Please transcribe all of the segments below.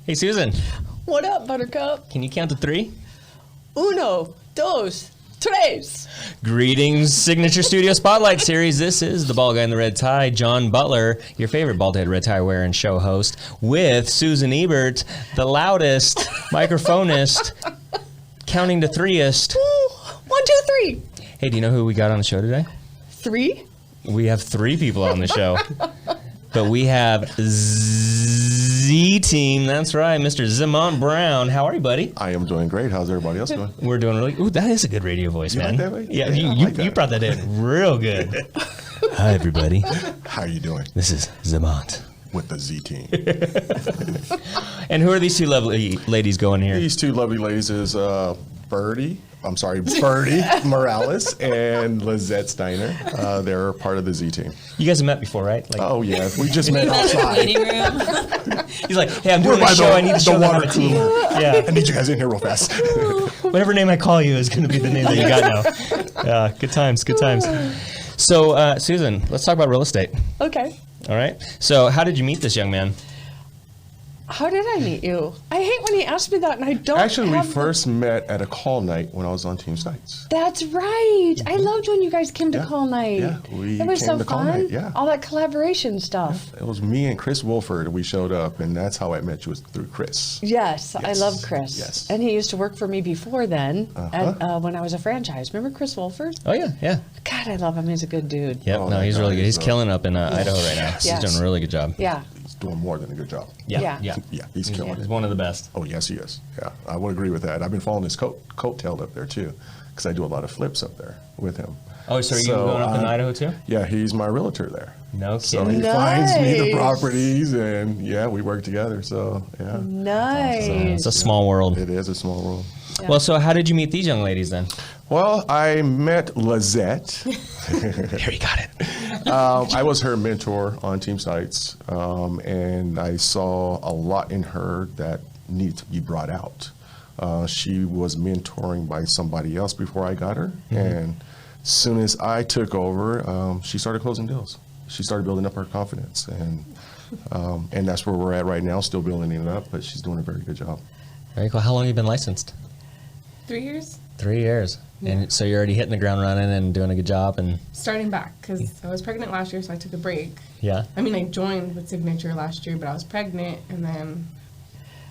Hey, Susan. What up, Buttercup? Can you count to 3? Uno, dos, tres. Greetings, Signature Studio Spotlight Series. This is the bald guy in the red tie, John Butler, your favorite bald head red tie wearing show host, with Susan Ebert, the loudest microphonist, counting to 3ist. 1, 2, 3. Hey, do you know who we got on the show today? 3? We have 3 people on the show. But we have Z-Team. That's right, Mr. Zemont Brown. How are you, buddy? I am doing great. How's everybody else doing? We're doing really. Ooh, that is a good radio voice, man. Like that, right? Yeah, like you brought that in real good. Hi, everybody. How are you doing? This is Zemont with the Z team. And who are these 2 lovely ladies going here? These 2 lovely ladies is Birdie Morales and Lizette Steiner. They're part of the Z team. You guys have met before, right? Like, oh yeah, we just met outside. Waiting room. He's like, hey, I'm doing a show. I need to show them water cooler. Yeah. I need you guys in here real fast. Whatever name I call you is going to be the name that you got now. Yeah, good times, good times. So, Susan, let's talk about real estate. Okay. All right. So, how did you meet this young man? How did I meet you? I hate when he asks me that, and I don't. Actually, we have first met at a call night when I was on team sites. That's right. I loved when you guys came to call night. Yeah, we it was came so to call fun. night, yeah. All that collaboration stuff. It was me and Chris Wolford. We showed up, and that's how I met you, was through Chris. Yes, I love Chris. Yes. And he used to work for me before then, when I was a franchise. Remember Chris Wolford? Oh, yeah, yeah. God, I love him. He's a good dude. Yep, Oh, no, that he's really guy good. He's is, killing up in Idaho right now. Yes. He's doing a really good job. Yeah. He's doing more than a good job. Yeah, Yeah. yeah. He's killing it. He's one of the best. Oh, yes, he is. Yeah, I would agree with that. I've been following his coattail up there, too, because I do a lot of flips up there with him. Oh, so are you going up in Idaho, too? Yeah, he's my realtor there. No So kidding. he finds me the Nice. properties, and, yeah, we work together, so, yeah. Nice. It's a small world. It is a small world. Yeah. Well, so how did you meet these young ladies then? Well, I met Lizette. There, you got it. I was her mentor on team sites, and I saw a lot in her that needed to be brought out. She was mentoring by somebody else before I got her, and as soon as I took over, she started closing deals. She started building up her confidence, and that's where we're at right now, still building it up, but she's doing a very good job. Very cool. How long have you been licensed? 3 years. 3 years. And so you're already hitting the ground running and doing a good job. And Starting back, because I was pregnant last year, so I took a break. yeah. I mean, I joined with Signature last year, but I was pregnant, and then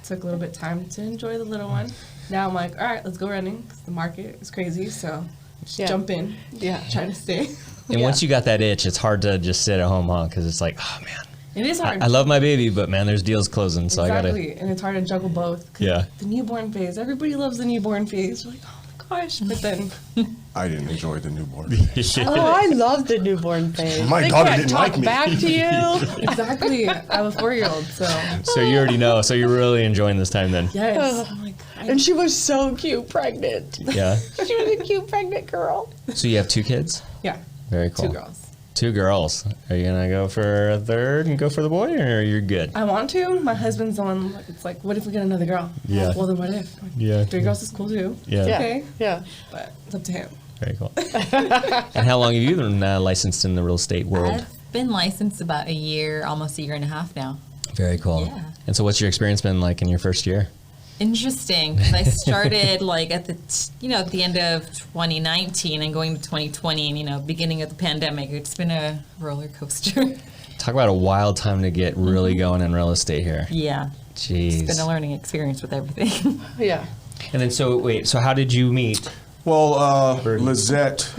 took a little bit of time to enjoy the little one. Now I'm like, all right, let's go running, because the market is crazy, so just jump in. Yeah. Try to stay. And once you got that itch, it's hard to just sit at home, huh? Because it's like, oh man, It is hard. I love my baby, but man, there's deals closing, so Exactly, and it's hard to juggle both. 'Cause Yeah. The newborn phase, everybody loves the newborn phase. You're like, oh my gosh, but then I didn't enjoy the newborn. Oh, I love the newborn phase. My They daughter can't didn't talk like me. back to you. exactly, I have a 4-year-old, so So you already know. So you're really enjoying this time then. yes. I'm like, And she was so cute pregnant. Yeah. She was a cute pregnant girl. So you have 2 kids? yeah, Very cool. 2 girls. 2 girls. Are you gonna go for a third and go for the boy, or you're good? I want to. My husband's the one. It's like, what if we get another girl? Yeah. Well, then what if? Like, Yeah. 3 girls is cool too. Yeah. Yeah. Okay. Yeah. But it's up to him. Very cool. And how long have you been licensed in the real estate world? I've been licensed about a year, almost a year and a half now. Very cool. Yeah. And so what's your experience been like in your first year? Interesting. 'Cause I started like at the at the end of 2019 and going to 2020 and beginning of the pandemic. It's been a roller coaster. Talk about a wild time to get really going in real estate here. Yeah. Jeez. It's been a learning experience with everything. Yeah. And then so how did you meet? Well, Birdie. Lizette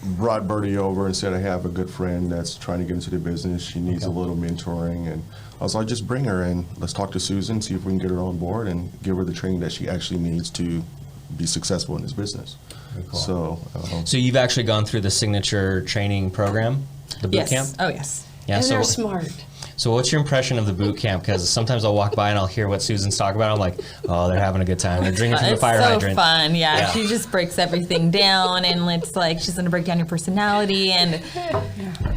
brought Birdie over and said, I have a good friend that's trying to get into the business. She needs a little mentoring. And I was like, just bring her and let's talk to Susan, see if we can get her on board and give her the training that she actually needs to be successful in this business. cool. So, So you've actually gone through the signature training program, the boot Yes. camp? Oh, yes. Yeah. And So they're smart. So what's your impression of the boot camp? Because sometimes I'll walk by and I'll hear what Susan's talking about. I'm like, oh, they're having a good time. They're drinking from the It's fire so hydrant. fun. Yeah. Yeah. She just breaks everything down, and it's like she's gonna break down your personality, and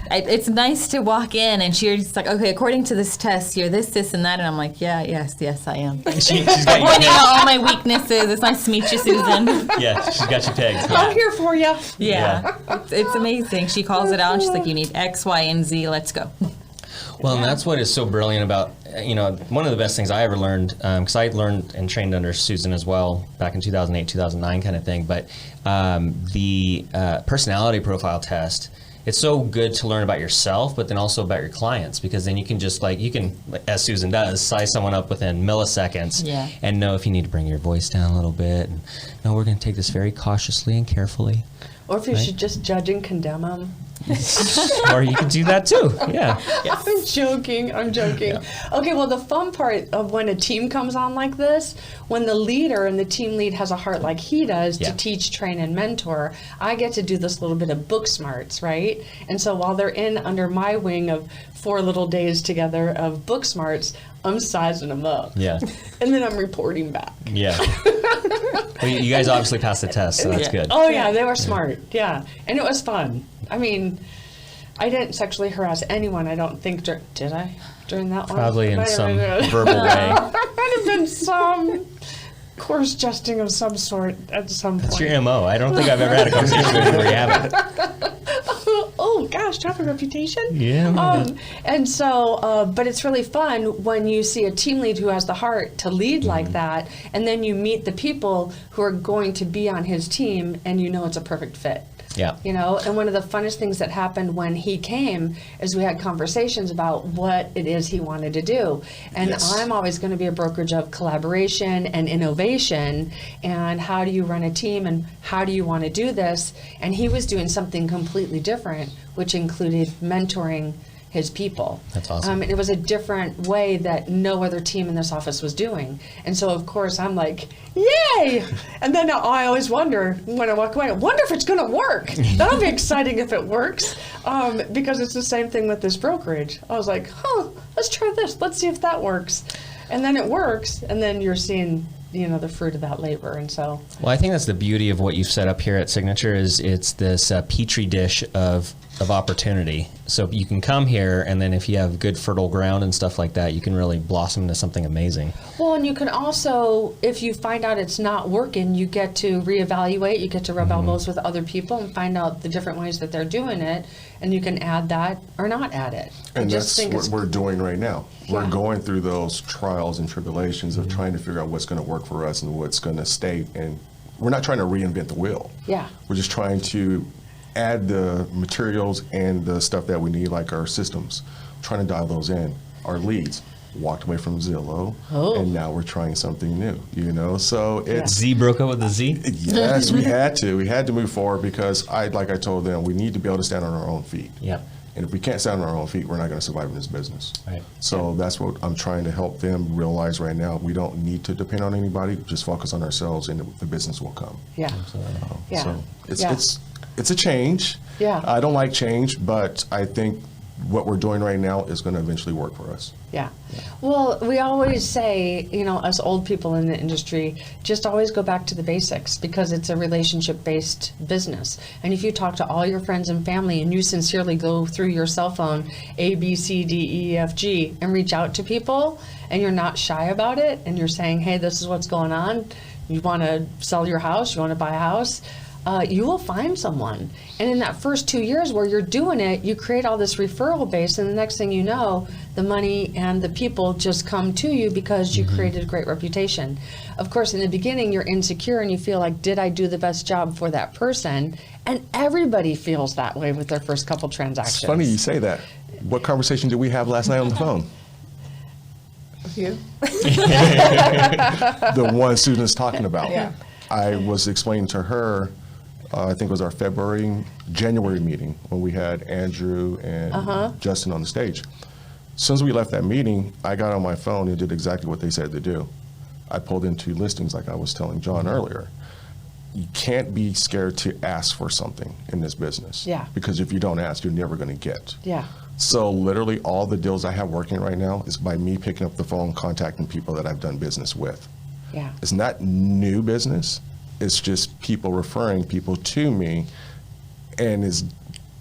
it's nice to walk in and she's like, okay, according to this test, you're this, and that, and I'm like, yes, I am. She's got you Pointing out pegged. all my weaknesses. It's nice to meet you, Susan. Yeah, she's got you pegged. I'm here for you. Yeah, it's amazing. She calls it out, and she's like, you need X, Y, and Z. Let's go. Well, and that's what is so brilliant about one of the best things I ever learned, because I learned and trained under Susan as well back in 2008, 2009 kind of thing, but the personality profile test, it's so good to learn about yourself, but then also about your clients, because then you can just as Susan does, size someone up within milliseconds and know if you need to bring your voice down a little bit. And, no, we're going to take this very cautiously and carefully. Or if you should just judge and condemn them. Or you can do that too. Yeah. I'm joking. Yeah. Okay, well, the fun part of when a team comes on like this, when the leader and the team lead has a heart like he does to teach, train, and mentor, I get to do this little bit of book smarts, right? And so while they're in under my wing of 4 little days together of book smarts, I'm sizing them up. Yeah. And then I'm reporting back. Yeah. Well, you guys obviously passed the test, so that's good. Oh, yeah, they were smart. Yeah. And it was fun. I mean, I didn't sexually harass anyone, I don't think. Did I? During that one? Probably in some verbal way. Might have been some coarse jesting of some sort at some point. That's your MO. I don't think I've ever had a conversation with you where you haven't. Oh, gosh, do I have a reputation? Yeah. And so, but it's really fun when you see a team lead who has the heart to lead like that, and then you meet the people who are going to be on his team, and you know it's a perfect fit. Yeah. And one of the funnest things that happened when he came is we had conversations about what it is he wanted to do. And I'm always going to be a brokerage of collaboration and innovation, and how do you run a team, and how do you want to do this? And he was doing something completely different, which included mentoring his people. That's awesome. And it was a different way that no other team in this office was doing. And so, of course, I'm like, yay! And then I always wonder, when I walk away, I wonder if it's going to work. That'll be exciting if it works. Because it's the same thing with this brokerage. I was like, let's try this. Let's see if that works. And then it works, and then you're seeing the fruit of that labor. And so, well, I think that's the beauty of what you've set up here at Signature is it's this petri dish of opportunity. So you can come here, and then if you have good fertile ground and stuff like that, you can really blossom into something amazing. Well, and you can also, if you find out it's not working, you get to reevaluate, you get to rub elbows with other people and find out the different ways that they're doing it, and you can add that or not add it. And that's what we're doing right now. We're going through those trials and tribulations of trying to figure out what's going to work for us and what's going to stay. And we're not trying to reinvent the wheel. Yeah. We're just trying to add the materials and the stuff that we need, like our systems, trying to dial those in. Our leads, walked away from Zillow, and now we're trying something new, so it's... Z broke up with the Z? Yes, we had to move forward because like I told them, we need to be able to stand on our own feet. Yeah. And if we can't stand on our own feet, we're not going to survive in this business. Right. So that's what I'm trying to help them realize right now. We don't need to depend on anybody, just focus on ourselves and the business will come. Yeah. So it's a change. Yeah. I don't like change, but I think what we're doing right now is going to eventually work for us. Yeah. Well, we always say, us old people in the industry, just always go back to the basics because it's a relationship-based business. And if you talk to all your friends and family and you sincerely go through your cell phone, A, B, C, D, E, F, G, and reach out to people, and you're not shy about it, and you're saying, hey, this is what's going on, you want to sell your house, you want to buy a house, you will find someone. And in that first 2 years where you're doing it, you create all this referral base, and the next thing you know, the money and the people just come to you because you created a great reputation. Of course, in the beginning, you're insecure and you feel like, did I do the best job for that person? And everybody feels that way with their first couple transactions. It's funny you say that. What conversation did we have last night on the phone? A few. The one Susan's talking about. Yeah. I was explaining to her, I think it was our January meeting when we had Andrew and Justin on the stage. As soon as we left that meeting, I got on my phone and did exactly what they said to do. I pulled in 2 listings like I was telling John earlier. You can't be scared to ask for something in this business. Yeah. Because if you don't ask, you're never going to get. Yeah. So literally all the deals I have working right now is by me picking up the phone, contacting people that I've done business with. Yeah. It's not new business. It's just people referring people to me, and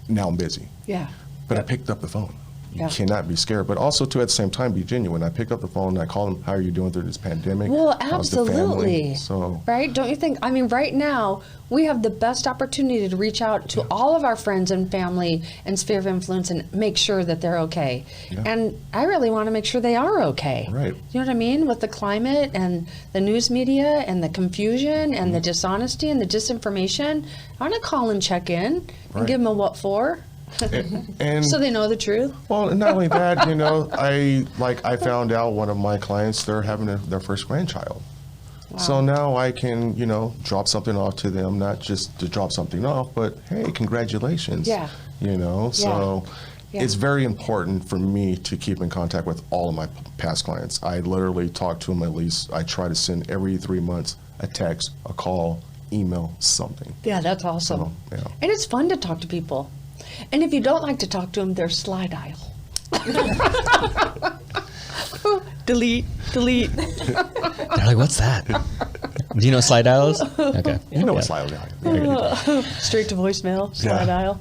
now I'm busy. Yeah. But I picked up the phone. You cannot be scared, but also too at the same time be genuine. I pick up the phone and I call them, how are you doing through this pandemic? Well, How's the family? absolutely. So, Right? Don't you think? I mean, right now, we have the best opportunity to reach out to all of our friends and family and sphere of influence and make sure that they're okay. Yeah. And I really want to make sure they are okay. Right. You know what I mean? With the climate and the news media and the confusion and the dishonesty and the disinformation, I want to call and check in and Right. give them a what for. and So they know the truth. well, and not only that, you know, I found out one of my clients, they're having their first grandchild. So now I can, you know, drop something off to them, not just to drop something off, but hey, congratulations. Yeah. You know, so Yeah. it's very important for me to keep in contact with all of my past clients. I literally talk to them at least, I try to send every 3 months a text, a call, email, something. Yeah, that's awesome. So, yeah. And it's fun to talk to people. And if you don't like to talk to them, there's slide aisle. Delete. They're like, what's that? Do you know slide dials? Okay. You know Yeah. what's like. Straight to voicemail, slide Yeah. aisle.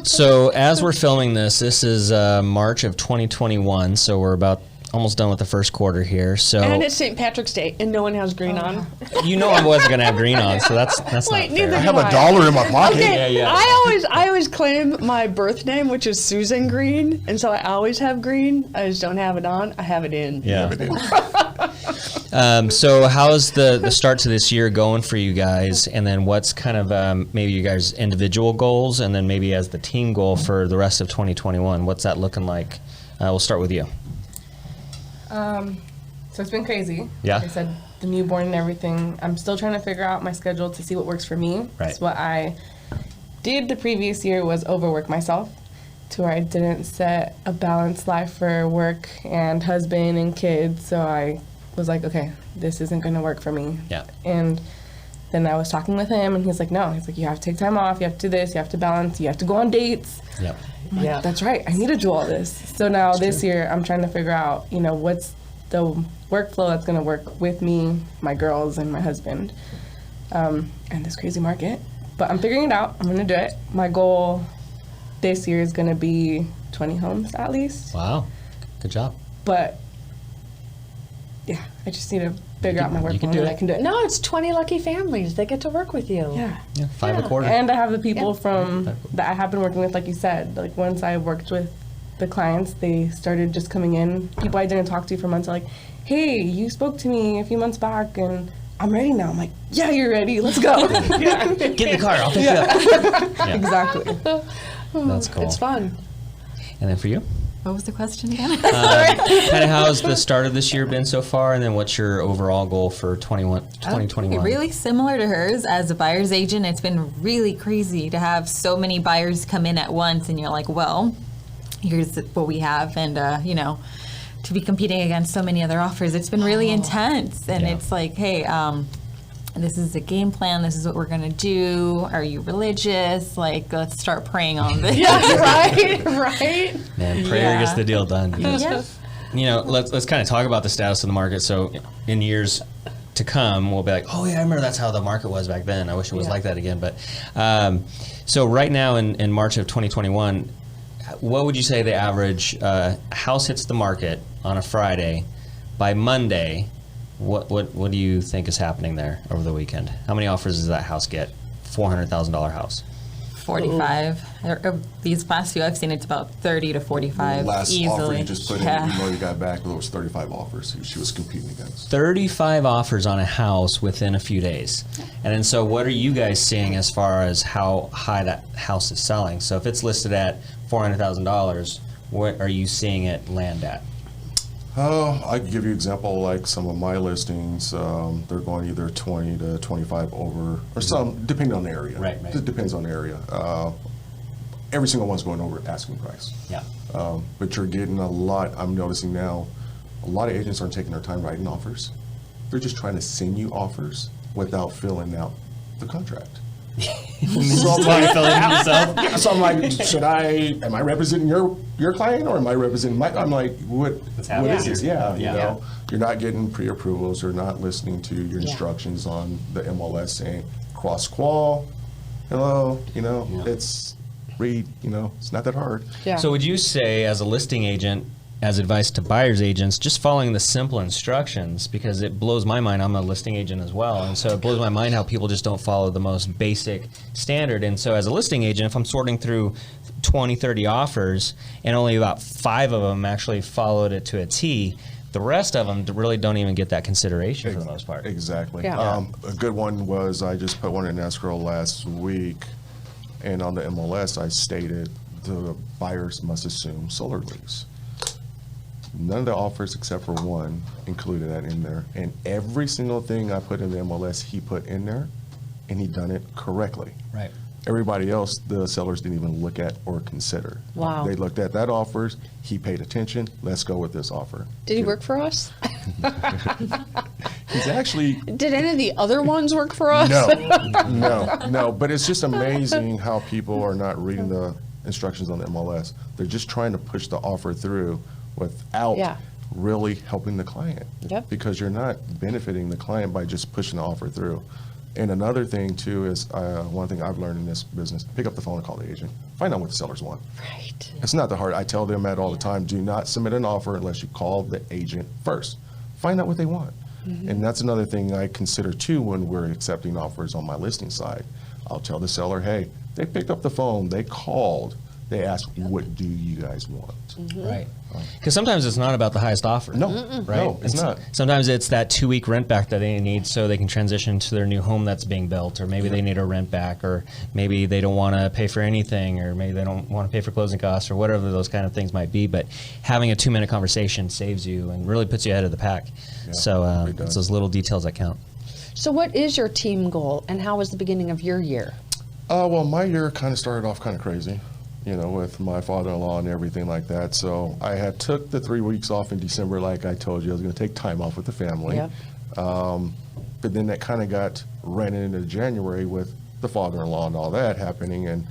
So as we're filming this is March of 2021. So we're about almost done with the first quarter here. So And it's St. Patrick's Day, and no one has green on. you know I wasn't gonna have green on, so that's Wait, not fair. neither I have do a dollar in my pocket. Okay, Yeah. I always claim my birth name, which is Susan Green, and so I always have green. I just don't have it on. I have it in. Yeah. It is. So how's the start to this year going for you guys? And then what's kind of maybe you guys' individual goals, and then maybe as the team goal for the rest of 2021? What's that looking like? We'll start with you. So it's been crazy. Yeah. Like I said, the newborn and everything. I'm still trying to figure out my schedule to see what works for me. Right. So what I did the previous year was overwork myself to where I didn't set a balanced life for work and husband and kids. So I was like, okay, this isn't going to work for me. Yeah. And then I was talking with him, and he's like, no. He's like, you have to take time off. You have to do this. You have to balance. You have to go on dates. Yep. I'm like, that's right. I need to do all this. So now this year, I'm trying to figure out, you know, what's the workflow that's going to work with me, my girls, and my husband, and this crazy market. But I'm figuring it out. I'm going to do it. My goal this year is going to be 20 homes at least. Wow. Good job. But yeah, I just need to figure out my you can workflow, do and it. I can do it. No, it's 20 lucky families. They get to work with you. Yeah. Yeah. 5 a quarter. And I have the people from that I have been working with, like you said. Like once I worked with the clients, they started just coming in. People I didn't talk to for months are like, hey, you spoke to me a few months back and I'm ready now. I'm like, yeah, you're ready. Let's go. Get in the car. I'll pick you up. Yeah. Exactly. That's cool. It's fun. And then for you? What was the question again? Kind of how's the start of this year been so far, and then what's your overall goal for 2021? Really similar to hers. As a buyer's agent, it's been really crazy to have so many buyers come in at once, and you're like, well, here's what we have, and you know, to be competing against so many other offers, it's been really intense. And Yeah. it's like, hey, this is a game plan. This is what we're gonna do. Are you religious? Like, let's start praying on this. Yeah, right. Man, prayer Yeah. gets the deal done. Yeah. You know, let's kind of talk about the status of the market. So in years to come, we'll be like, oh yeah, I remember that's how the market was back then. I wish it was like that again. But so right now in March of 2021, what would you say the average house hits the market on a Friday? By Monday, what do you think is happening there over the weekend? How many offers does that house get? $400,000 house. 45. These past few I've seen, it's about 30 to 45 Last easily. offer you just put Yeah. in, you know, you got back, there was 35 offers she was competing against. 35 offers on a house within a few days. And then so what are you guys seeing as far as how high that house is selling? So if it's listed at $400,000, what are you seeing it land at? I can give you an example, like some of my listings, they're going either 20 to 25 over, or some, depending on the area. Right. It depends on the area. Every single one's going over asking price. Yeah. But you're getting a lot, I'm noticing now, a lot of agents aren't taking their time writing offers. They're just trying to send you offers without filling out the contract. So I'm like, so I'm like, am I representing your client or am I representing my, I'm like, what happening is this? here? Yeah, you Yeah. know, you're not getting pre-approvals, you're not listening to your instructions on the MLS saying cross qual, hello, you know, it's read, it's not that hard. Yeah. So would you say, as a listing agent, as advice to buyer's agents, just following the simple instructions, because it blows my mind. I'm a listing agent as well, and so it blows my mind how people just don't follow the most basic standard. And so as a listing agent, if I'm sorting through 20, 30 offers and only about 5 of them actually followed it to a T, the rest of them really don't even get that consideration for the most part. Exactly. Yeah. A good one was I just put one in escrow last week, and on the MLS I stated the buyers must assume solar lease. None of the offers except for one included that in there, and every single thing I put in the MLS he put in there, and he done it correctly. Right. Everybody else, the sellers didn't even look at or consider. Wow. They looked at that offers, he paid attention, let's go with this offer. Did he work for us? He's actually, Did any of the other ones work for us? no, but it's just amazing how people are not reading the instructions on the MLS. They're just trying to push the offer through without Yeah. really helping the client. Yep. Because you're not benefiting the client by just pushing the offer through. And another thing too is, one thing I've learned in this business, pick up the phone and call the agent. Find out what the sellers want. Right. It's not that hard. I tell them that all the time. Do not submit an offer unless you call the agent first. Find out what they want. And that's another thing I consider too when we're accepting offers on my listing side. I'll tell the seller, hey, they picked up the phone, they called, they asked, what do you guys want? Right. Because sometimes it's not about the highest offer. No, Right? no, it's not. Sometimes it's that 2-week rent back that they need so they can transition to their new home that's being built, or maybe they need a rent back, or maybe they don't want to pay for anything, or maybe they don't want to pay for closing costs, or whatever those kind of things might be. But having a 2-minute conversation saves you and really puts you ahead of the pack. So it does. it's those little details that count. So what is your team goal, and how was the beginning of your year? Well, my year kind of started off kind of crazy, with my father-in-law and everything like that. So I had took the 3 weeks off in December, like I told you. I was going to take time off with the family. Yep. But then that kind of got ran into January with the father-in-law and all that happening. And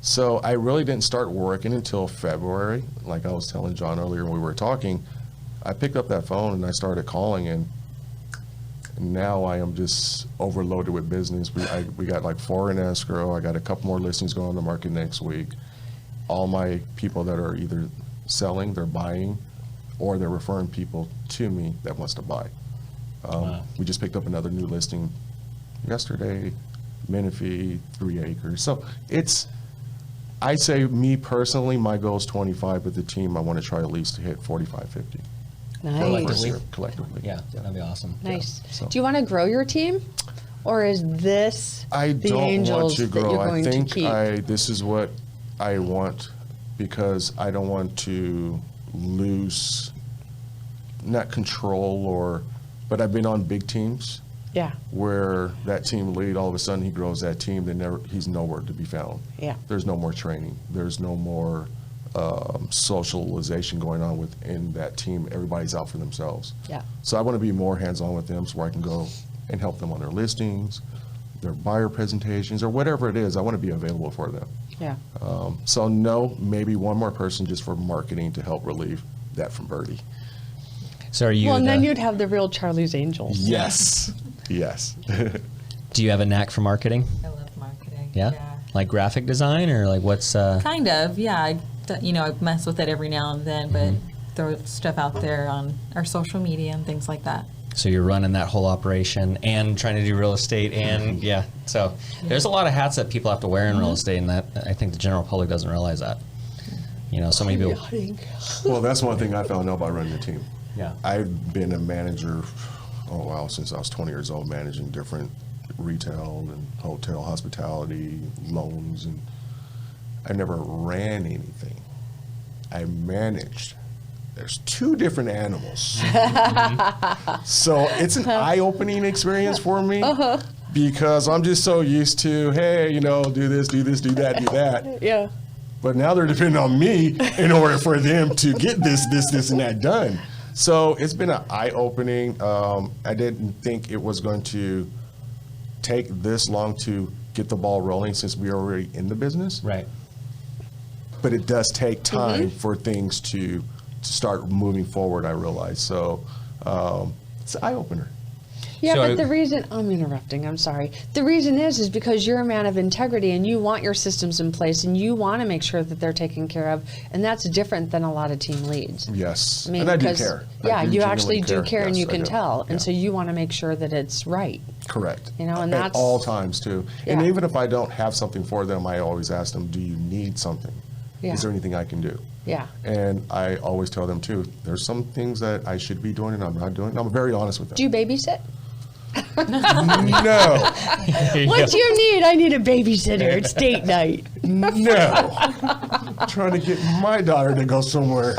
so I really didn't start working until February. Like I was telling John earlier when we were talking, I picked up that phone and I started calling, and now I am just overloaded with business. We got like 4 in escrow. I got a couple more listings going on the market next week. All my people that are either selling, they're buying, or they're referring people to me that wants to buy. We just picked up another new listing yesterday, Menifee, 3 acres. So I'd say me personally, my goal is 25, but the team, I want to try at least to hit 45, 50. Nice. Collectively. Yeah, that'd be awesome. Nice. so- Do you want to grow your team, or is this I the don't want angels to that grow. you're I going think to keep? this is what I want, because I don't want to lose, not control, but I've been on big teams Yeah. where that team lead, all of a sudden he grows that team, then he's nowhere to be found. Yeah. There's no more training. There's no more socialization going on within that team. Everybody's out for themselves. Yeah. So I want to be more hands-on with them so where I can go and help them on their listings, their buyer presentations, or whatever it is. I want to be available for them. Yeah. So no, maybe one more person just for marketing to help relieve that from Birdie. So are you? Well, and then you'd have the real Charlie's Angels. Yes. Yes. do you have a knack for marketing? I love marketing. Yeah. Like graphic design, or like what's? Kind of, yeah. I mess with it every now and then, but Mm-hmm. throw stuff out there on our social media and things like that. So you're running that whole operation and trying to do real estate, and yeah. So there's a lot of hats that people have to wear in real estate, and that I think the general public doesn't realize that. So many people. Well, that's one thing I found out about running a team. Yeah. I've been a manager, since I was 20 years old, managing different retail and hotel, hospitality, loans, and I never ran anything. I managed. There's 2 different animals. So it's an eye-opening experience for me because I'm just so used to, hey, do this, do that, do that. Yeah. But now they're depending on me in order for them to get this, and that done. So it's been an eye-opening. I didn't think it was going to take this long to get the ball rolling since we are already in the business. Right. But it does take time for things to start moving forward, I realize. So it's an eye-opener. Yeah, So but the reason I'm interrupting, I'm sorry. The reason is because you're a man of integrity and you want your systems in place and you want to make sure that they're taken care of, and that's different than a lot of team leads. Yes, I mean, and I do 'cause- care. I Yeah, do you genuinely actually do care, and Yes, you I can do. tell, Yeah. and so you want to make sure that it's right. Correct. You know, and at that's- all times too. And Yeah. even if I don't have something for them, I always ask them, "Do you need something? Yeah. Is there anything I can do?" Yeah. And I always tell them too. There's some things that I should be doing and I'm not doing. I'm very honest with them. Do you babysit? No, What do you need? I need a babysitter. It's date night. no. I'm trying to get my daughter to go somewhere.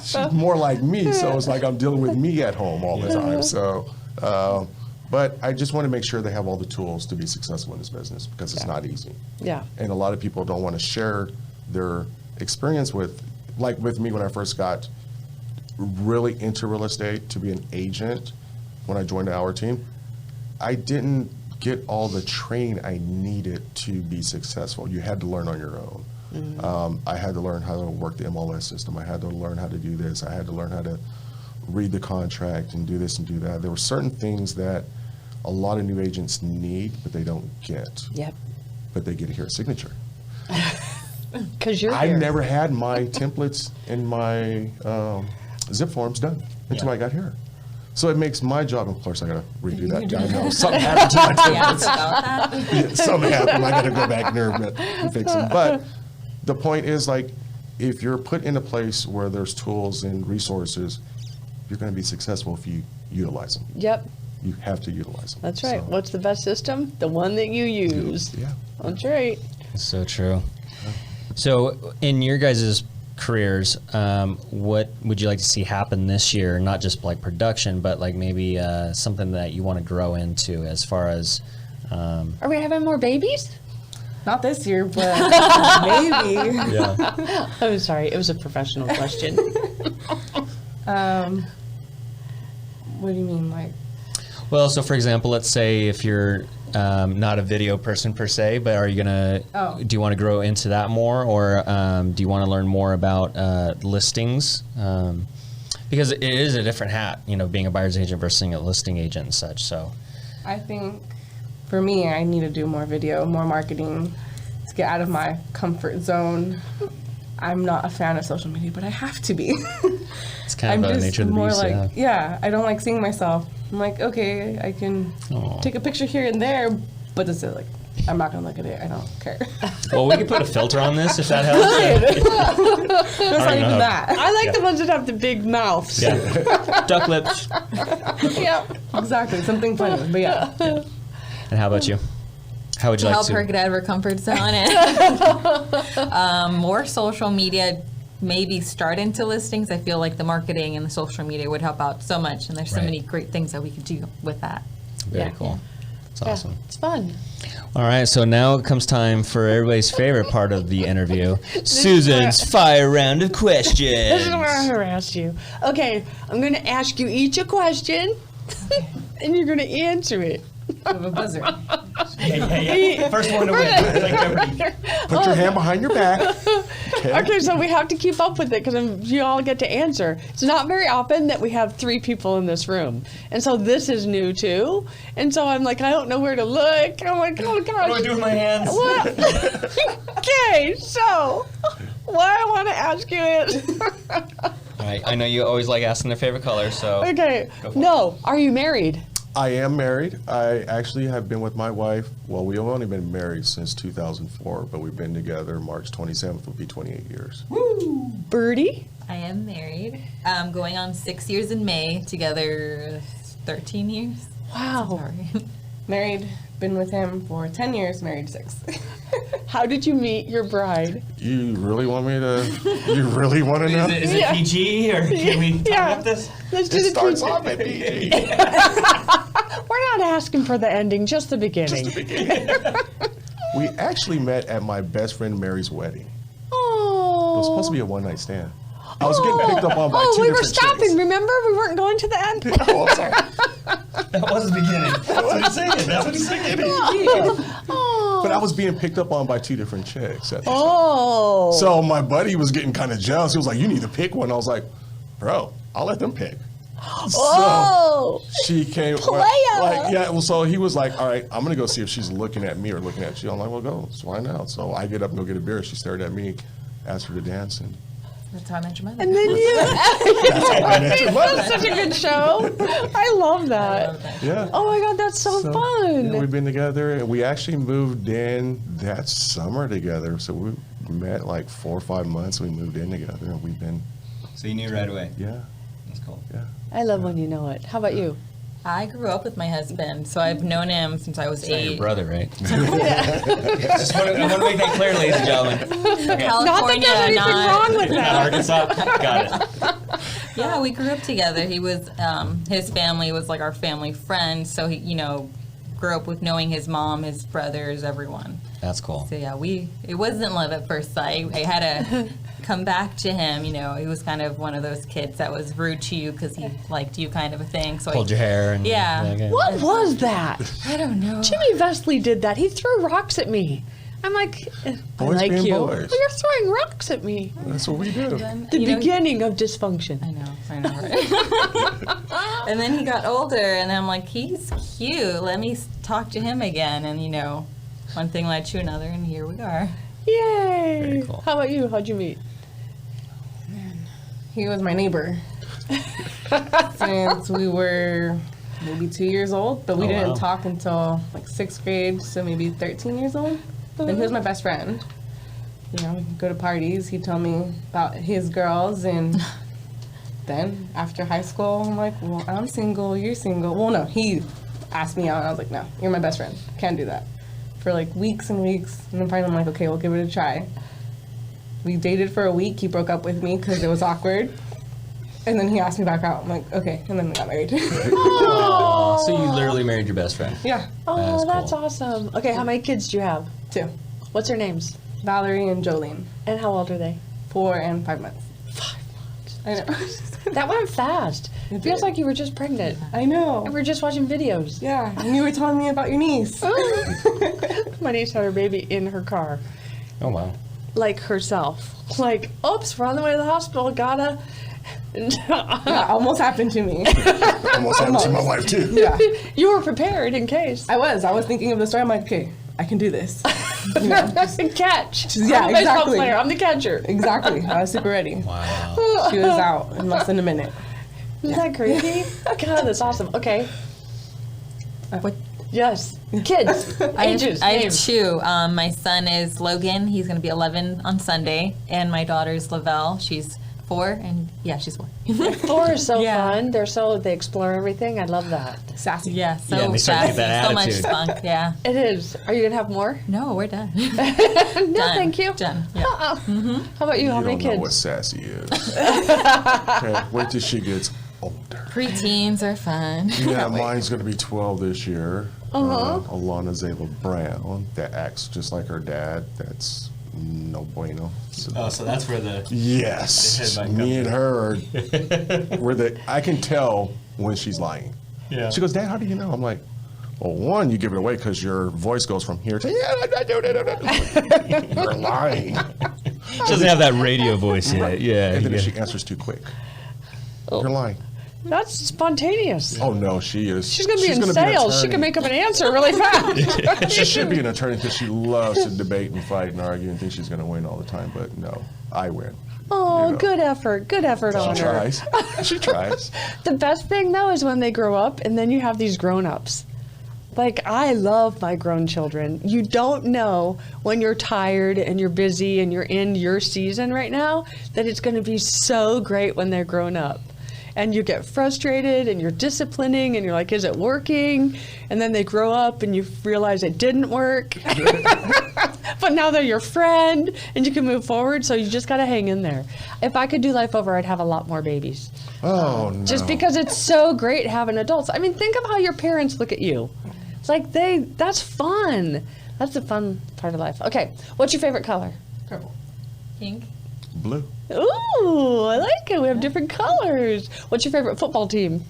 She's more like me, so it's like I'm dealing with me at home all the time. So, but I just want to make sure they have all the tools to be successful in this business because it's not easy. Yeah. And a lot of people don't want to share their experience with, like with me when I first got really into real estate to be an agent when I joined our team. I didn't get all the training I needed to be successful. You had to learn on your own. I had to learn how to work the MLS system. I had to learn how to do this. I had to learn how to read the contract and do this and do that. There were certain things that a lot of new agents need, but they don't get. Yep. But they get to hear a signature. Because you're I here. never had my templates and my zip forms done until I got here. So it makes my job, of course, I got to redo that. I know something happened to my Yeah, templates. about that. Yeah, something happened. I got to go back there and fix them. But the point is, like, if you're put in a place where there's tools and resources, you're going to be successful if you utilize them. Yep. You have to utilize them. That's right. So, What's the best system? The one that you use. yeah. That's right. So true. So, in your guys' careers, what would you like to see happen this year? Not just like production, but like maybe something that you want to grow into as far as. Are we having more babies? Not this year, but maybe. Yeah. I'm sorry. It was a professional question. What do you mean, like? Well, so for example, let's say if you're not a video person per se, but are you gonna? Oh. Do you want to grow into that more, or do you want to learn more about listings? Because it is a different hat, you know, being a buyer's agent versus being a listing agent and such. So. I think for me, I need to do more video, more marketing to get out of my comfort zone. I'm not a fan of social media, but I have to be. It's kind of the nature of the more beast. like, yeah, I don't like seeing myself. I'm like, okay, I can Aw. take a picture here and there, but it's like, I'm not gonna look at it. I don't care. Well, we could put a filter on this if that helps. It's not know even how- that. I like the ones that have the big mouths. Yeah. Duck lips. Yeah. Exactly, something funny, but yeah. And how about you? How would you To like help to? her get out of her comfort zone. More social media, maybe start into listings. I feel like the marketing and the social media would help out so much, and there's so Right. many great things that we could do with that. Very Yeah. cool. That's awesome. It's fun. All right, so now it comes time for everybody's favorite part of the interview, Susan's fire round of questions. This is where I harass you. Okay, I'm going to ask you each a question, and you're going to answer it. I have a buzzer. First one to win. Like Jeopardy. Put your hand behind your back. Okay, so we have to keep up with it because you all get to answer. It's not very often that we have 3 people in this room. And so this is new too. And so I'm like, I don't know where to look. I'm like, oh gosh. What do I do with my hands? What? Okay, so what I want to ask you is, All right, I know you always like asking their favorite color, so. okay, Go for no, are you married? I am married. I actually have been with my wife. Well, we've only been married since 2004, but we've been together. March 27th will be 28 years. Birdie? I am married. Going on 6 years in May, together 13 years. Wow. Sorry. Married, been with him for 10 years, married 6. How did you meet your bride? You really want me to? You really want to know? Is it Yeah. PG, or can we talk Yeah. about this? Let's do It the starts PG. off at PG. We're not asking for the ending, just the beginning. We actually met at my best friend Mary's wedding. It Oh. was supposed to be a one-night stand. I was getting picked up on by Oh, two we were different stopping. chicks. Remember, we weren't going to the end. Oh, I'm sorry. That was the beginning. That's what he's saying. That's what he's saying. Oh. But I was being picked up on by 2 different chicks at the time. Oh. So my buddy was getting kind of jealous. He was like, "You need to pick one." I was like, "Bro, I'll let them pick." Oh, She came. Playa. Like, yeah, well, so he was like, all right, I'm going to go see if she's looking at me or looking at you. I'm like, well, go. So why not? So I get up and go get a beer. She stared at me, asked her to dance, and That's how I met your mother. and then you. that's how I met your mother. That's such a good show. I love that. Yeah. Oh my God, that's so fun. Yeah, we've been together, and we actually moved in that summer together. So we met like 4 or 5 months. We moved in together, and we've been, So you knew right away. yeah, That's cool. yeah. I love when you know it. How about you? I grew up with my husband, so I've known him since I was It's not your 8. brother, right? Just want to make that clear, ladies and gentlemen. California, wrong with Not Arkansas. Got it. Yeah, we grew up together. He was, his family was like our family friend, so he, grew up with knowing his mom, his brothers, everyone. That's cool. So yeah, it wasn't love at first sight. I had to come back to him. He was kind of one of those kids that was rude to you because he liked you, kind of a thing. So Pulled your hair and Yeah. okay. What was that? I don't know. Jimmy Vesley did that. He threw rocks at me. I'm like, I Boys like being you. boys. Well, you're throwing rocks at me. That's what we do. The beginning of dysfunction. I know, right? And then he got older, and I'm like, he's cute. Let me talk to him again. And one thing led to another, and here we are. Yay! Very cool. How about you? How'd you meet? He was my neighbor since we were maybe 2 years old, but we Oh, didn't wow. talk until like 6th grade, so maybe 13 years old. And he was my best friend. We'd go to parties. He'd tell me about his girls, and then after high school, I'm like, well, I'm single, you're single. Well, no, he asked me out, and I was like, no, you're my best friend. Can't do that. For like weeks and weeks, and then finally I'm like, okay, we'll give it a try. We dated for a week. He broke up with me because it was awkward. And then he asked me back out. I'm like, okay. And then we got married. Oh, so you literally married your best friend. Yeah. Oh, That's that's awesome. Okay, how many kids do you have? 2. What's their names? Valerie and Jolene. And how old are they? 4 and 5 months. 5 months. I know. That went fast. It feels did. like you were just pregnant. I know. And we were just watching videos. Yeah. And you were telling me about your niece. My niece had her baby in her car, Oh wow. like herself. Like, oops, we're on the way to the hospital. Gotta. That almost happened to me. Almost happened to my wife too. Yeah. You were prepared in case. I was thinking of the story. I'm like, okay, I can do this. Catch. Yeah, I'm a baseball exactly. player. I'm the catcher. Exactly. I was super ready. Wow. She was out in less than a minute. Isn't that crazy? God, that's awesome. Okay. What? Yes. Kids. Ages. I have names. 2. My son is Logan. He's going to be 11 on Sunday. And my daughter's Lavelle. She's 4. And yeah, she's 4. 4 is so Yeah. fun. They explore everything. I love that. Sassy. Yeah, so Yeah, and they start to get sassy, that so much attitude. spunk. Yeah. It is. Are you gonna have more? No, we're done. No, Done. thank you. Done. Yeah. How about you? How You many don't know what kids? sassy is. Okay, wait till she gets older. Preteens are fun. Yeah, mine's going to be 12 this year. Alana Zayla Brown, that acts just like her dad. That's no bueno. So, Oh, so that's where the yes, The headline me comes and her, I can tell when she's lying. Yeah. She goes, Dad, how do you know? I'm like, well, one, you give it away because your voice goes from here to you're lying. She doesn't have that radio voice yet. Yeah. And then yeah. if she answers too quick, you're lying. That's spontaneous. Oh no, she is. She's gonna be in an sales. She attorney. can make up an answer really fast. She should be an attorney because she loves to debate and fight and argue and thinks she's going to win all the time. But no, I win. Oh, You know. good effort. Good effort on She her. tries. She tries. The best thing though is when they grow up and then you have these grown-ups. Like, I love my grown children. You don't know when you're tired and you're busy and you're in your season right now that it's going to be so great when they're grown up. And you get frustrated and you're disciplining and you're like, is it working? And then they grow up and you realize it didn't work. But now they're your friend and you can move forward. So you just got to hang in there. If I could do life over, I'd have a lot more babies. Oh no. Just because it's so great having adults. I mean, think of how your parents look at you. It's like that's fun. That's the fun part of life. Okay, what's your favorite color? Purple. Pink. Blue. Ooh, I like it. We have different colors. What's your favorite football team?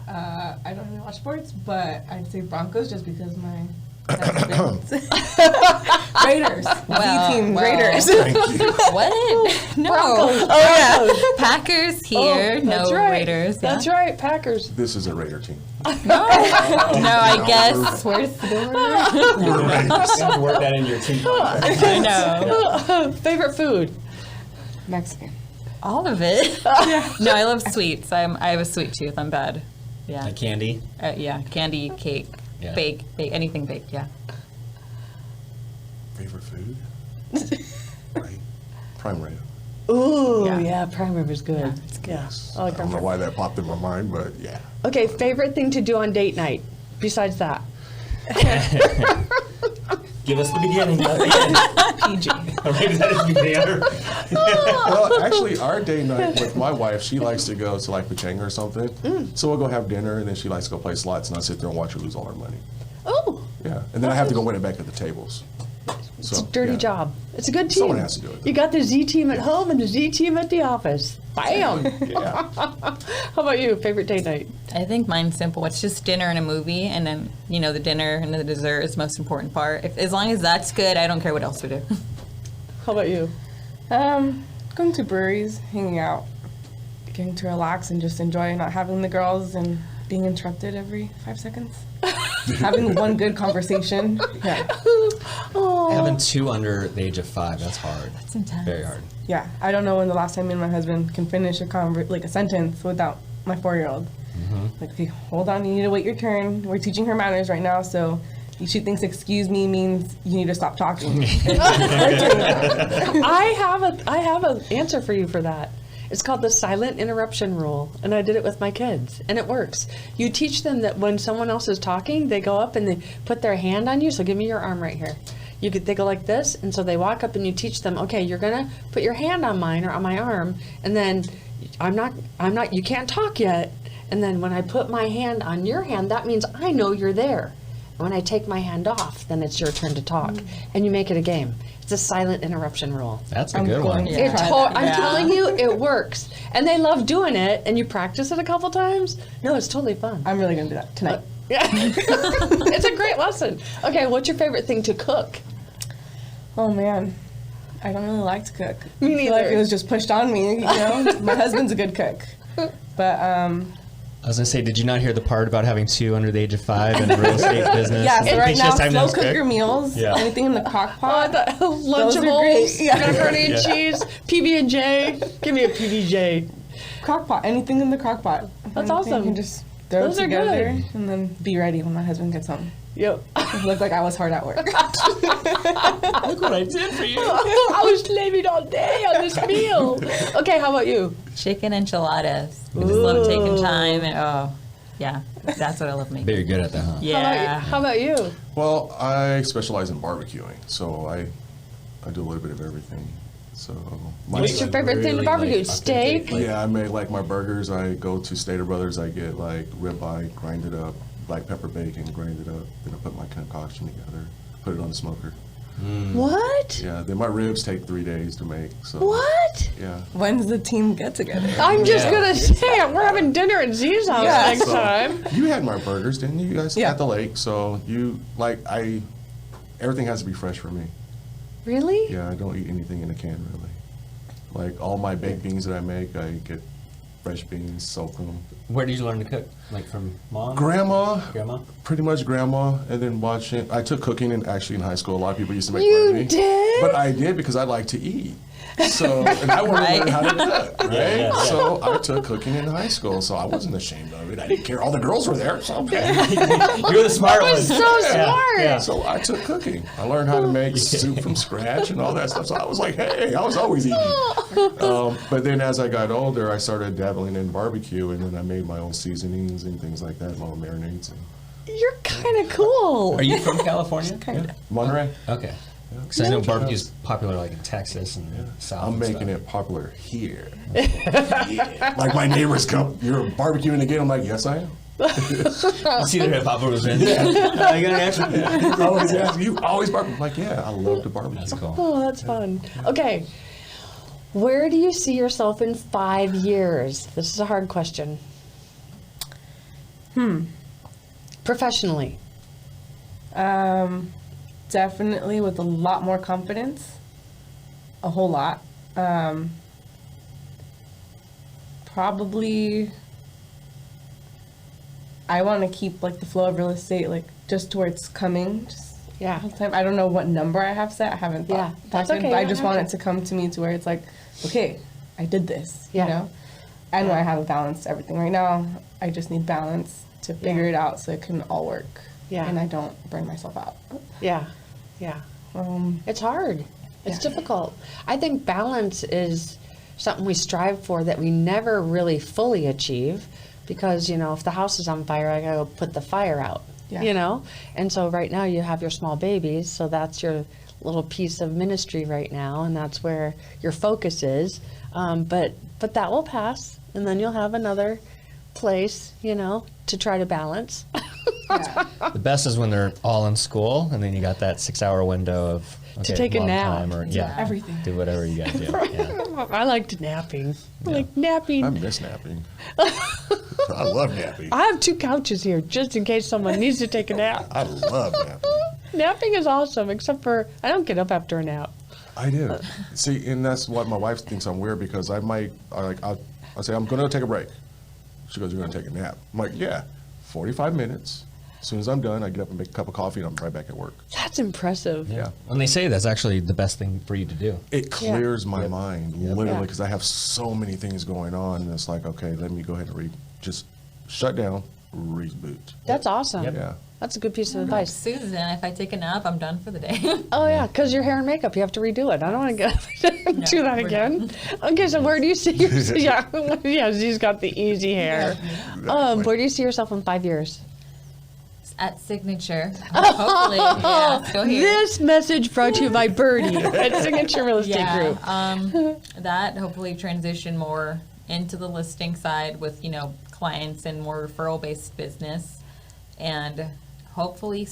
I don't really watch sports, but I'd say Broncos just because my dad's been- Raiders. Well, Z-team well. Raiders. Thank you. What? No. Oh, yeah. Packers here, no that's right. Raiders. Yeah. That's right, Packers. This is a Raider team. No, I guess. Where's the door? You have to work that into your team. I know. Favorite food? Mexican. All of it. No, I love sweets. I have a sweet tooth. I'm bad. Yeah. Like candy. Yeah. Candy, cake, Yeah. bake, anything baked. Yeah. Favorite food? Right. Prime rib. Ooh, Yeah. yeah, prime rib is good. Yeah, it's good. Yeah, I like I don't prime know rib. why that popped in my mind, but yeah. Okay, favorite thing to do on date night besides that? Give us the beginning. Not the end. PG. Or maybe that is the beginning. Well, actually, our day night with my wife, she likes to go to like Pachanga or something. So we'll go have dinner, and then she likes to go play slots, and I'll sit there and watch her lose all her money. Oh, Yeah, and then I have to go win it back at the tables. it's a dirty job. It's a good team. Someone has to do it. You got the Z team at home and the Z team at the office. Bam! Yeah. How about you? Favorite date night? I think mine's simple. It's just dinner and a movie, and then the dinner and the dessert is the most important part. As long as that's good, I don't care what else we do. How about you? Going to breweries, hanging out, getting to relax and just enjoy not having the girls and being interrupted every 5 seconds. Having one good conversation. Yeah. Having 2 under the age of 5, that's hard. It's intense. Very hard. Yeah. I don't know when the last time me and my husband can finish a sentence without my 4-year-old. Like, okay, hold on, you need to wait your turn. We're teaching her manners right now, so she thinks excuse me means you need to stop talking. I have an answer for you for that. It's called the silent interruption rule, and I did it with my kids, and it works. You teach them that when someone else is talking, they go up and they put their hand on you. So give me your arm right here. They go like this, and so they walk up and you teach them, okay, you're gonna put your hand on mine or on my arm, and then I'm not. You can't talk yet. And then when I put my hand on your hand, that means I know you're there. And when I take my hand off, then it's your turn to talk, and you make it a game. It's a silent interruption rule. That's a I'm good one. going to It try to- that. I'm Yeah. telling you, it works. And they love doing it, and you practice it a couple times. No, it's totally fun. I'm really going to do that tonight. Yeah. It's a great lesson. Okay, what's your favorite thing to cook? Oh, man. I don't really like to cook. Me I feel like neither. it was just pushed on me, My husband's a good cook. But, I was gonna say, did you not hear the part about having 2 under the age of 5 in the real estate business? yeah, and so right think she now, has time to slow cook your meals. Yeah. Anything in the crock Oh, I pot. thought Those are Lunchables, great. Yeah. macaroni and Yeah. cheese, PB&J. Give me a PB&J. Crock pot. Anything in the crock pot. That's Anything, awesome. You can just throw Those it are together good. and then be ready when my husband gets home. Yep. It looked like I was hard at work. Look what I did for you. I was slaving all day on this meal. Okay, how about you? Chicken enchiladas. I just love taking time and yeah, that's what I love making. Very good at that, huh? Yeah. How about you? Well, I specialize in barbecuing, so I do a little bit of everything. So What's your favorite thing to really, barbecue? like, Steak? Yeah, I make like my burgers. I go to Stater Brothers. I get like ribeye, grind it up, black pepper bacon, grind it up. Then I put my concoction together, put it on the smoker. What? Yeah, then my ribs take 3 days to make. So What? Yeah. When's the team get together? I'm just gonna say it. We're having dinner at Z's house Yeah. next So, time. You had my burgers, didn't you? You guys Yeah. at the lake. So everything has to be fresh for me. Really? Yeah, I don't eat anything in a can really. Like all my baked beans that I make, I get fresh beans, soak them. Where did you learn to cook? Like from mom? Grandma, Grandma? pretty much grandma, and then watching. I took cooking in high school. A lot of people used to make fun You of me. did? But I did because I like to eat. So, and I wanted to learn how to cook, right? yeah. So I took cooking in high school, so I wasn't ashamed of it. I didn't care. All the girls were there, so okay. You're the smart one. So smart. Yeah. So I took cooking. I learned how to make soup from scratch and all that stuff. So I was like, hey, I was always eating. But then as I got older, I started dabbling in barbecue, and then I made my own seasonings and things like that, my own marinades. And, You're kind of cool. Are you from California? yeah, Monterey. Okay. Because I know barbecue's popular like in Texas and South. I'm and making stuff. it popular here. Yeah. Like my neighbors come, you're barbecuing again? I'm like, yes, I am. You see the hip hop was in. Yeah. I got an answer. They always ask, you always barbecue? I'm like, yeah, I love to barbecue. That's cool. Oh, that's fun. Okay. Where do you see yourself in 5 years? This is a hard question. Professionally. Definitely with a lot more confidence. A whole lot. Probably, I want to keep like the flow of real estate like just to where it's coming. Just Yeah. all the time. I don't know what number I have set. I haven't thought. Yeah, that's back in, okay, but I you just don't want have it to come to me to where it's like, okay, I did this. Yeah. You know, and where I have a balance to everything. Right now, I just need balance to figure it out so it can all work. Yeah. And I don't burn myself out. Yeah. Yeah. It's hard. It's Yeah. difficult. I think balance is something we strive for that we never really fully achieve because, you know, if the house is on fire, I gotta go put the fire out, Yeah. you know? And so right now you have your small babies, so that's your little piece of ministry right now, and that's where your focus is. But that will pass, and then you'll have another place, you know, to try to balance. Yeah. The best is when they're all in school, and then you got that 6-hour window of okay, take a mom nap. time or yeah, Everything. do whatever you got to do. Yeah. I liked napping. I like napping. I miss napping. I love napping. I have 2 couches here just in case someone needs to take a nap. I love napping. Napping is awesome, except for I don't get up after a nap. I do. See, and that's what my wife thinks I'm weird because I'll say, I'm going to take a break. She goes, you're going to take a nap. I'm like, yeah, 45 minutes. As soon as I'm done, I get up and make a cup of coffee and I'm right back at work. That's impressive. Yeah. And they say that's actually the best thing for you to do. It clears my mind, literally, Yeah. because I have so many things going on. And it's like, okay, let me go ahead and just shut down, reboot. That's awesome. Yeah. That's a good piece of advice. Susan, if I take a nap, I'm done for the day. Oh yeah, because your hair and makeup, you have to redo it. I don't want to get up and do that we're again. Okay, so where do you see yourself? Yeah, she's got the easy hair. Where do you see yourself in 5 years? At Signature. Hopefully. Yeah, still here. This message brought to you by Birdie at Signature Real Estate Group. That hopefully transition more into the listing side with, you know, clients and more referral-based business, and hopefully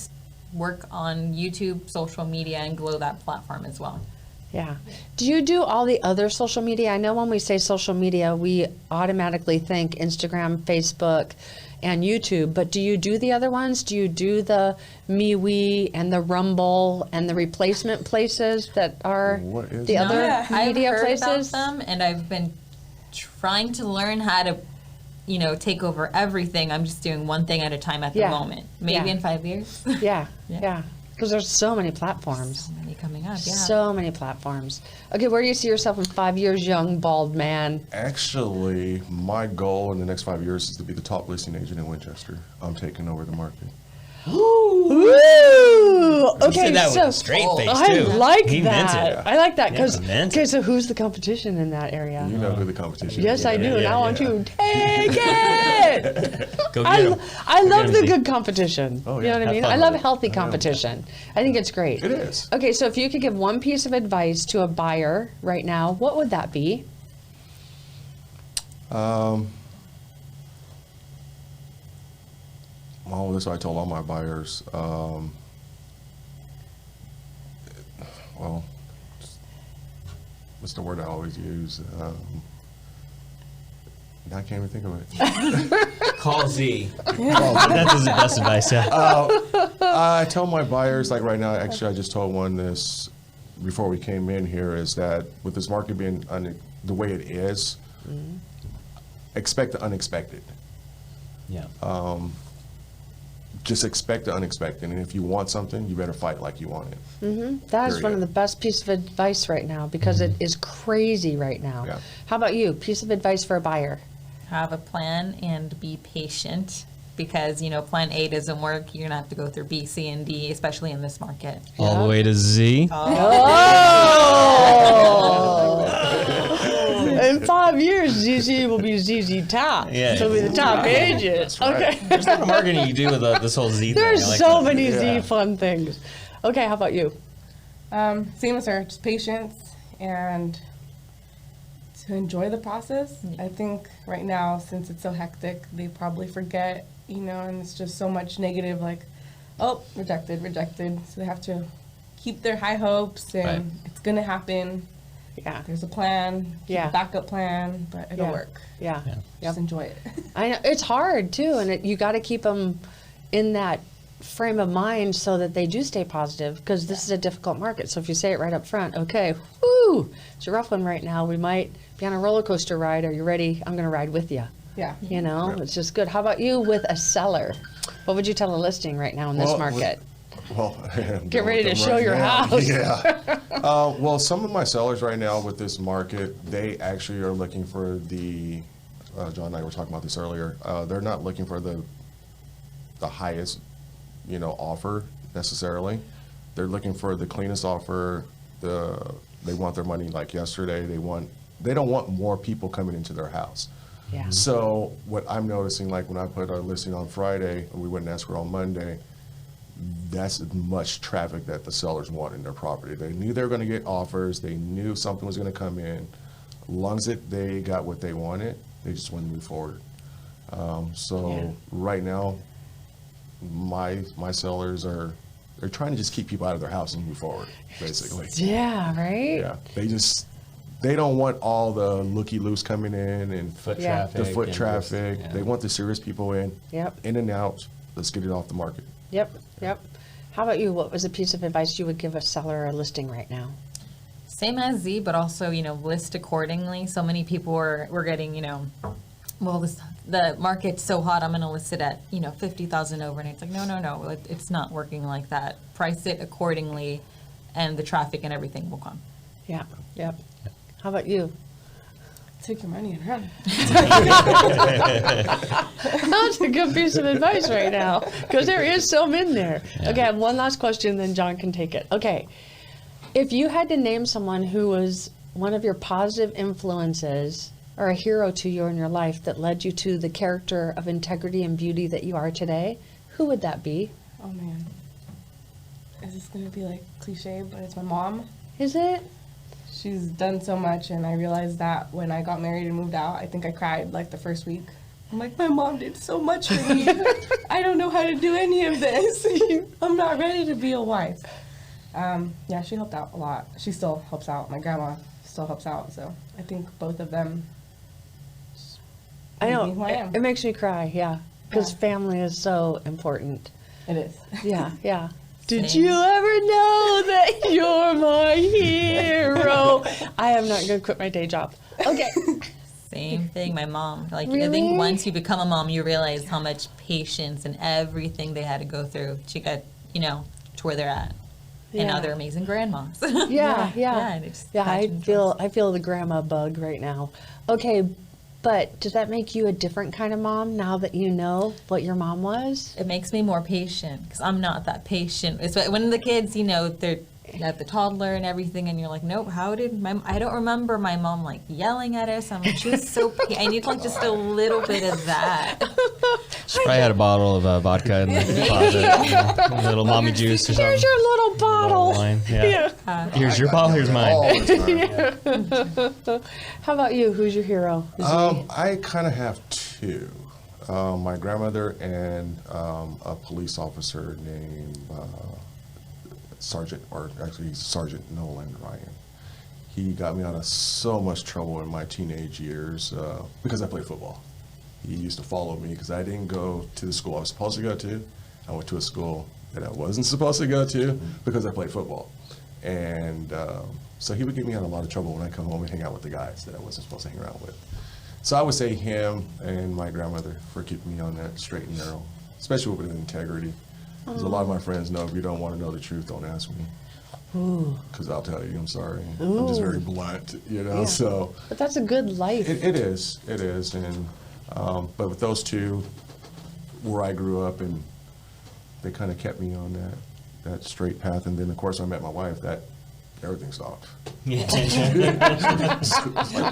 work on YouTube, social media, and grow that platform as well. Yeah. Do you do all the other social media? I know when we say social media, we automatically think Instagram, Facebook, and YouTube, but do you do the other ones? Do you do the MeWe and the Rumble and the replacement places that are What is the that? other media I've heard places? about them, and I've been trying to learn how to, you know, take over everything. I'm just doing one thing at a time at the Yeah. moment. Maybe Yeah. in 5 years. Yeah, Yeah. yeah. Because there's so many platforms. Many coming up, yeah. So many platforms. Okay, where do you see yourself in 5 years, young, bald man? Actually, my goal in the next 5 years is to be the top listing agent in Winchester. I'm taking over the market. Ooh! You Okay, said that so with a straight face I too. like He meant that. it. I like that Yeah, because he meant it. okay, so who's the competition in that area? You know who the competition Yes, is. I do, and yeah, I want yeah. you to take it. Go get I 'em. love Go get 'em, the Z. good competition. Oh, You know yeah. what I Have mean? fun I with love it. healthy competition. I think it's great. It is. Okay, so if you could give one piece of advice to a buyer right now, what would that be? Well, this is what I told all my buyers. Well, what's the word I always use? I can't even think of it. Call Z. That's his best advice. Yeah. I tell my buyers, like right now, actually, I just told one this before we came in here, is that with this market being the way it is, expect the unexpected. Yeah. Just expect the unexpected, and if you want something, you better fight like you want it. That is one of Period. the best pieces of advice right now because it is crazy right now. Yeah. How about you? Piece of advice for a buyer? Have a plan and be patient, because, you know, plan A doesn't work. You're gonna have to go through B, C, and D, especially in this market. All the way to Z. In 5 years, ZZ will be ZZ Top. Yeah. She'll be the top agent. Okay. There's a lot of marketing you do with this whole Z thing. I There's like so that. many Yeah. Z fun things. Okay, how about you? Same as her, just patience and to enjoy the process. I think right now, since it's so hectic, they probably forget, you know, and it's just so much negative, like, oh, rejected, rejected. So they have to keep their high hopes and Right. it's going to happen. Yeah. There's a plan, keep Yeah. a backup plan, but it'll Yeah. work. Yeah. Just enjoy it. I know it's hard too, and you got to keep them in that frame of mind so that they do stay positive, because this is a difficult market. So if you say it right up front, okay, whoo, it's a rough one right now. We might be on a roller coaster ride. Are you ready? I'm going to ride with you. Yeah. You know, it's just good. How about you with a seller? What would you tell a listing right now in this market? Get ready to show your house. Yeah. Well, some of my sellers right now with this market, they actually are looking for the, John and I were talking about this earlier, they're not looking for the highest, offer necessarily. They're looking for the cleanest offer. They want their money like yesterday. They don't want more people coming into their house. Yeah. So what I'm noticing, like when I put our listing on Friday and we went in escrow on Monday, that's as much traffic that the sellers want in their property. They knew they were going to get offers. They knew something was going to come in. As long as they got what they wanted, they just wanted to move forward. Right now, my sellers they're trying to just keep people out of their house and move forward, basically. Yeah, right? Yeah. They don't want all the looky-loos coming in and Foot Yeah. traffic. the foot and traffic. just- yeah. They want the serious people in and out. Let's get it off the market. Yep. How about you? What was a piece of advice you would give a seller or a listing right now? Same as Z, but also, list accordingly. So many people were getting, the market's so hot, I'm going to list it at, 50,000 over. And it's like, no, it's not working like that. Price it accordingly, and the traffic and everything will come. Yeah. Yep. How about you? Take your money and run. That's a good piece of advice right now, because there is some in there. Yeah. Okay, I have one last question, then John can take it. Okay, if you had to name someone who was one of your positive influences or a hero to you in your life that led you to the character of integrity and beauty that you are today, who would that be? Oh man. Is this gonna be like cliche, but it's my mom. Is it? She's done so much, and I realized that when I got married and moved out, I think I cried like the first week. I'm like, my mom did so much for me. I don't know how to do any of this. I'm not ready to be a wife. Yeah, she helped out a lot. She still helps out. My grandma still helps out. So I think both of them. I know. Who I am. It makes me cry, yeah, because Yeah. family is so important. It is. Yeah. Did Same. you ever know that you're my hero? I am not going to quit my day job. Okay. Same thing, my mom. I Really? think once you become a mom, you realize how much patience and everything they had to go through. She got, to where they're at. And now Yeah. they're amazing grandmas. Yeah. and it's Yeah, I passion feel the grandma bug right now. Okay, but does that make you a different kind of mom now that you know what your mom was? It makes me more patient because I'm not that patient. It's when the kids, they're at the toddler and everything, and you're like, nope. I don't remember my mom like yelling at us. I'm like, she was so. I need like just a little bit of that. She probably had a bottle of vodka in the closet. A little mommy juice or something. Here's your little bottle. Wine. Yeah. Here's your bottle. Here's mine. All the time. How about you? Who's your hero? I kind of have two. My grandmother and a police officer named Sergeant Nolan Ryan. He got me out of so much trouble in my teenage years because I played football. He used to follow me because I didn't go to the school I was supposed to go to. I went to a school that I wasn't supposed to go to because I played football. And so he would get me out of a lot of trouble when I come home and hang out with the guys that I wasn't supposed to hang around with. So I would say him and my grandmother for keeping me on that straight and narrow, especially with integrity. Because a lot of my friends know if you don't want to know the truth, don't ask me. Because I'll tell you, I'm sorry. I'm just very blunt, Yeah. So But that's a good life. it is, and but with those two, where I grew up, and they kind of kept me on that straight path. And then of course I met my wife. That everything stopped. Yeah.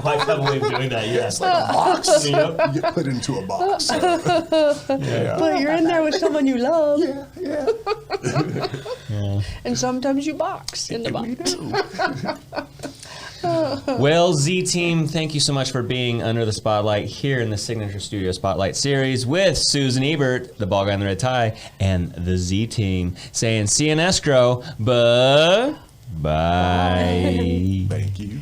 Wife have a way of doing that, yes. Like a box. Yep. You get put into a box. Yeah. But you're in there with someone you love, Yeah. Yeah. and sometimes you box in the box. Well, Z Team, thank you so much for being under the spotlight here in the Signature Studio Spotlight Series with Susan Ebert, the ball guy in the red tie, and the Z Team, saying see you in escrow, but bye. Thank you.